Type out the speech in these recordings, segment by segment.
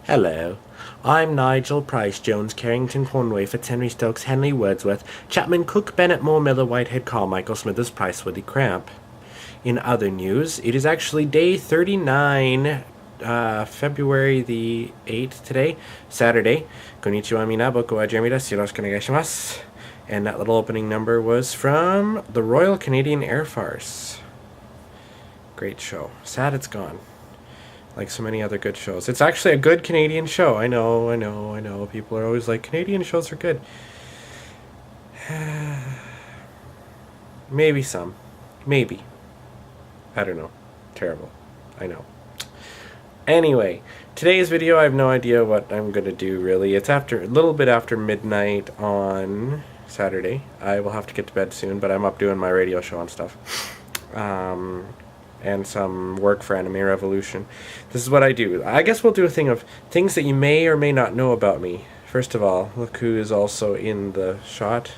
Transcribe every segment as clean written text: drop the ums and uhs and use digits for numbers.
Hello, I'm Nigel Price Jones, Carrington Conway, Fitzhenry Stokes, Henley Wordsworth, Chapman Cook, Bennett Moore, Miller, Whitehead, Carmichael, Smithers, Price, Worthy, Cramp. In other news, it is actually day 39, February the 8th today, Saturday. Konnichiwa mina, boku wa Jeremy desu, yoroshiku onegaishimasu. And that little opening number was from the Royal Canadian Air Farce. Great show. Sad it's gone. Like so many other good shows. It's actually a good Canadian show. I know. People are always like, Canadian shows are good. Maybe some. Maybe. I don't know. Terrible. I know. Anyway, today's video, I have no idea what I'm going to do, really. It's a little bit after midnight on Saturday. I will have to get to bed soon, but I'm up doing my radio show and stuff. And some work for Anime Revolution. This is what I do. I guess we'll do a thing of things that you may or may not know about me. First of all, look who is also in the shot.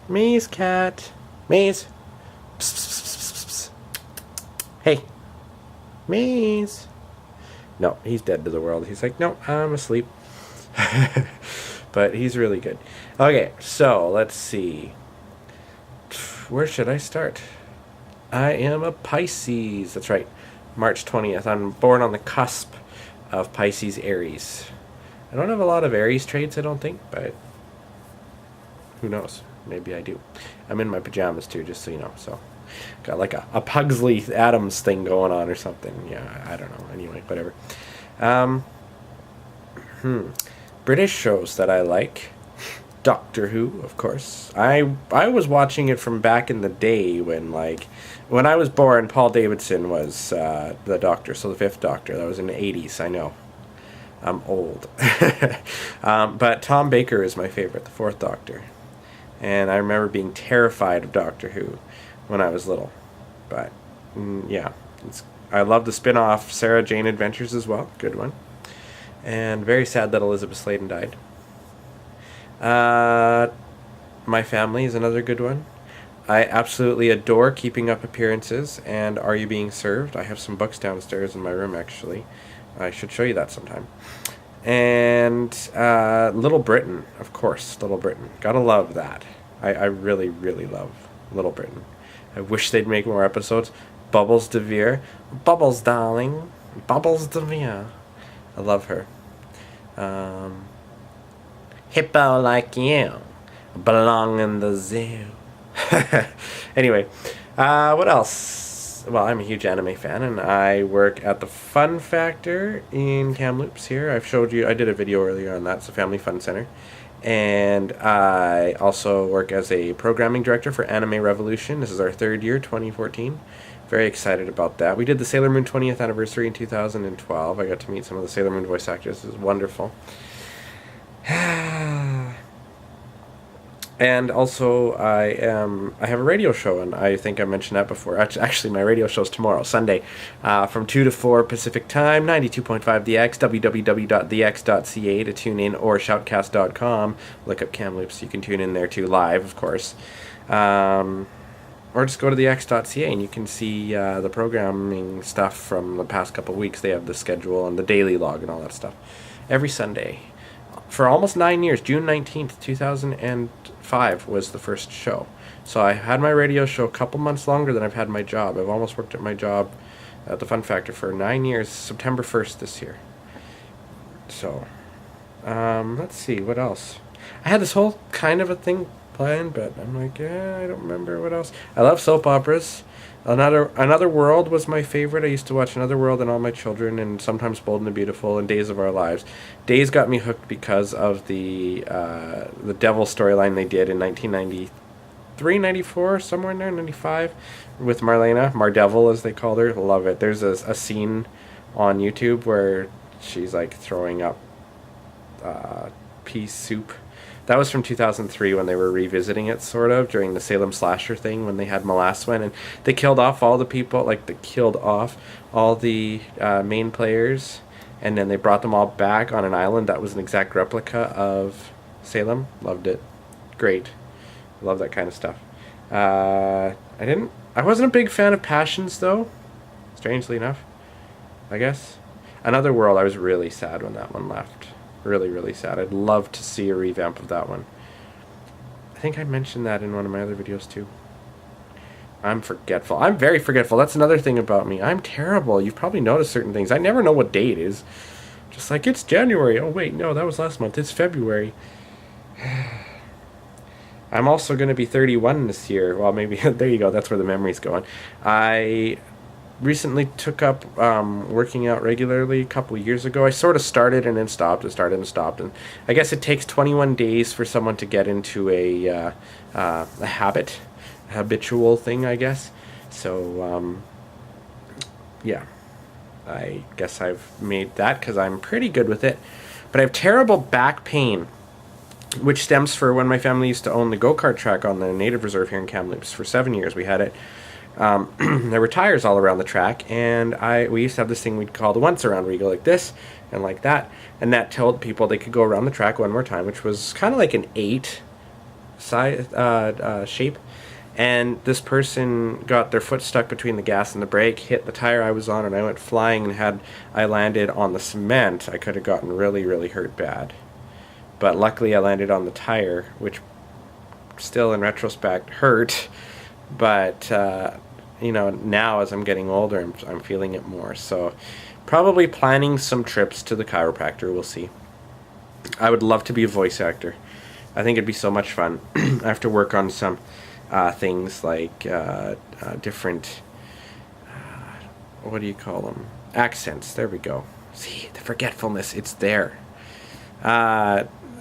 Maze cat. Maze. Psst, psst, psst, psst, psst. Hey. Maze. No, he's dead to the world. He's like, no, I'm asleep. But he's really good. Okay, so let's see. Where should I start? I am a Pisces. That's right. March 20th. I'm born on the cusp of Pisces Aries. I don't have a lot of Aries traits, I don't think, but who knows? Maybe I do. I'm in my pajamas too, just so you know. So got like a Pugsley Adams thing going on or something. Yeah, I don't know. Anyway, whatever. British shows that I like. Doctor Who, of course. I was watching it from back in the day when I was born, Paul Davidson was the Doctor, so the Fifth Doctor. That was in the 80s, I know. I'm old. But Tom Baker is my favorite, the Fourth Doctor. And I remember being terrified of Doctor Who when I was little. But, yeah. I love the spin-off Sarah Jane Adventures as well. Good one. And very sad that Elizabeth Sladen died. My Family is another good one. I absolutely adore Keeping Up Appearances and Are You Being Served? I have some books downstairs in my room, actually. I should show you that sometime. And Little Britain, of course, Little Britain. Gotta love that. I really, really love Little Britain. I wish they'd make more episodes. Bubbles DeVere. Bubbles, darling. Bubbles DeVere. I love her. Hippo like you belong in the zoo. Anyway, what else? Well, I'm a huge anime fan, and I work at the Fun Factor in Kamloops here. I've showed you, I did a video earlier on that. It's a family fun center. And I also work as a programming director for Anime Revolution. This is our third year, 2014. Very excited about that. We did the Sailor Moon 20th anniversary in 2012. I got to meet some of the Sailor Moon voice actors. It was wonderful. And also, I have a radio show, and I think I mentioned that before. Actually, my radio show's tomorrow, Sunday, from 2 to 4 Pacific Time, 92.5 The X, www.thex.ca to tune in, or shoutcast.com. Look up Kamloops. You can tune in there too, live, of course. Or just go to thex.ca, and you can see the programming stuff from the past couple weeks. They have the schedule and the daily log and all that stuff every Sunday. For almost 9 years, June 19th, 2005 was the first show. So I had my radio show a couple months longer than I've had my job. I've almost worked at my job at the Fun Factor for 9 years, September 1st this year. So, let's see, what else? I had this whole kind of a thing planned, but I'm like, I don't remember what else. I love soap operas. Another World was my favorite. I used to watch Another World and All My Children, and sometimes Bold and the Beautiful, and Days of Our Lives. Days got me hooked because of the Devil storyline they did in 1993, 94, somewhere in there, 95, with Marlena, Mardevil as they called her. Love it. There's a scene on YouTube where she's like throwing up pea soup. That was from 2003 when they were revisiting it, sort of, during the Salem Slasher thing, when they had Molaswen, and they killed off all the people, main players, and then they brought them all back on an island that was an exact replica of Salem. Loved it. Great. Love that kind of stuff. I wasn't a big fan of Passions, though, strangely enough, I guess. Another World, I was really sad when that one left. Really, really sad. I'd love to see a revamp of that one. I think I mentioned that in one of my other videos too. I'm forgetful. I'm very forgetful. That's another thing about me. I'm terrible. You've probably noticed certain things. I never know what day it is. Just like, it's January. Oh, wait, no, that was last month. It's February. I'm also going to be 31 this year. Well, maybe, there you go. That's where the memory's going. I recently took up working out regularly a couple of years ago. I sort of started and then stopped and started and stopped. And I guess it takes 21 days for someone to get into a habit. Habitual thing, I guess. So yeah, I guess I've made that because I'm pretty good with it, but I have terrible back pain, which stems for when my family used to own the go-kart track on the native reserve here in Kamloops. For 7 years we had it. There were tires all around the track, and we used to have this thing we'd call the once around, where you go like this and like that, and that told people they could go around the track one more time, which was kind of like an 8 size shape. And this person got their foot stuck between the gas and the brake, hit the tire I was on, and I went flying, and had I landed on the cement, I could have gotten really, really hurt bad. But luckily I landed on the tire, which still in retrospect hurt, but you know, now as I'm getting older, I'm feeling it more. So probably planning some trips to the chiropractor, we'll see. I would love to be a voice actor. I think it'd be so much fun. I have to work on some things like different, what do you call them? Accents. There we go. See, the forgetfulness, it's there.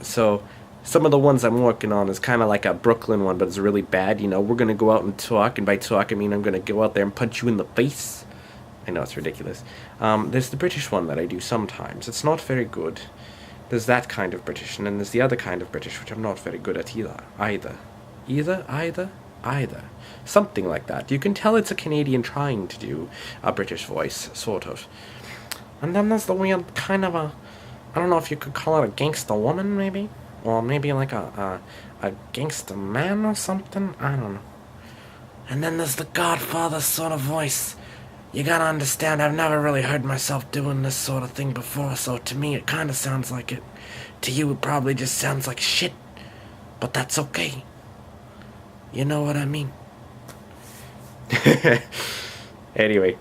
So some of the ones I'm working on is kind of like a Brooklyn one, but it's really bad. You know, we're going to go out and talk, and by talk I mean I'm going to go out there and punch you in the face. I know, it's ridiculous. There's the British one that I do sometimes. It's not very good. There's that kind of British, and then there's the other kind of British, which I'm not very good at either. Either. Something like that. You can tell it's a Canadian trying to do a British voice, sort of. And then there's the weird kind of I don't know if you could call it a gangster woman, maybe? Or maybe like a gangster man or something? I don't know. And then there's the Godfather sort of voice. You gotta understand, I've never really heard myself doing this sort of thing before, so to me it kinda sounds like it. To you it probably just sounds like shit. But that's okay. You know what I mean? Anyway,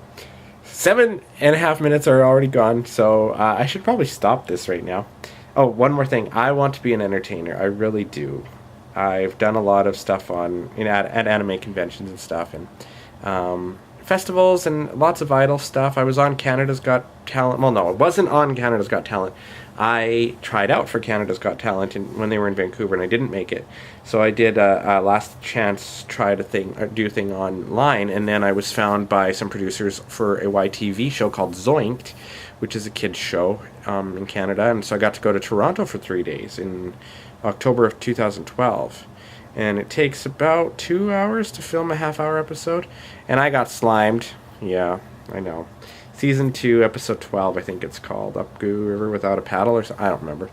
7.5 minutes are already gone, so I should probably stop this right now. Oh, one more thing. I want to be an entertainer. I really do. I've done a lot of stuff at anime conventions and stuff, and festivals and lots of idol stuff. I was on Canada's Got Talent. Well, no, it wasn't on Canada's Got Talent. I tried out for Canada's Got Talent when they were in Vancouver, and I didn't make it. So I did a last chance try to do a thing online, and then I was found by some producers for a YTV show called Zoinked, which is a kids show in Canada. And so I got to go to Toronto for 3 days in October of 2012. And it takes about 2 hours to film a half-hour episode. And I got slimed. Yeah, I know. Season 2, episode 12, I think it's called. Up Goo River Without a Paddle, or something. I don't remember.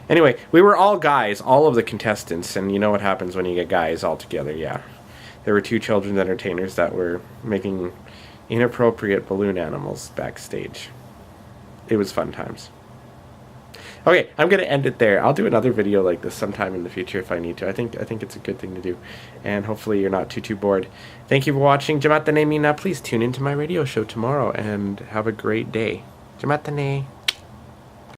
Anyway, we were all guys, all of the contestants, and you know what happens when you get guys all together, yeah. There were 2 children's entertainers that were making inappropriate balloon animals backstage. It was fun times. Okay, I'm going to end it there. I'll do another video like this sometime in the future if I need to. I think it's a good thing to do. And hopefully you're not too bored. Thank you for watching. Jamatane Mina. Please tune into my radio show tomorrow and have a great day. Jamatane.